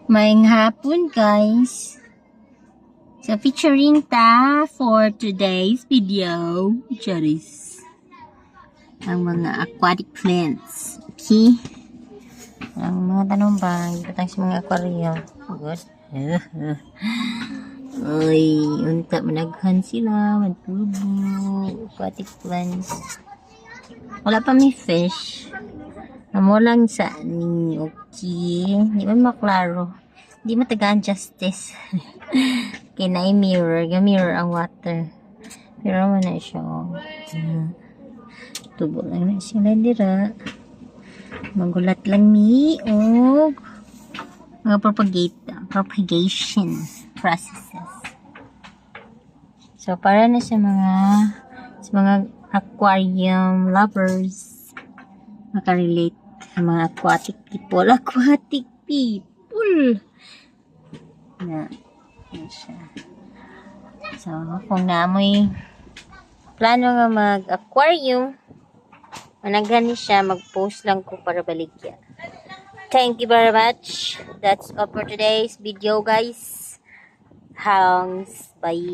Maayong hapon, guys. So, featuring ta for today's video, Charis, ang mga aquatic plants. Okay? Ang mga tanong ba, ibatang sa mga aquarium. Good. Uy, unta managhan sila, magtubo, aquatic plants. Wala pa may fish. Amo lang sa ni okay. Di man maklaro. Di matagaan justice. Kaya mirror. Mirror ang water. Pero mo na siya. Tubo lang na sila dira. Magulat lang ni og mga propagation processes. So para na sa mga aquarium lovers makarelate sa mga aquatic people na siya. So kung naamoy plano nga mag-aquarium, managhan ni siya, mag-post lang ko para baligya. Thank you very much. That's all for today's video, guys. Hangs. Bye.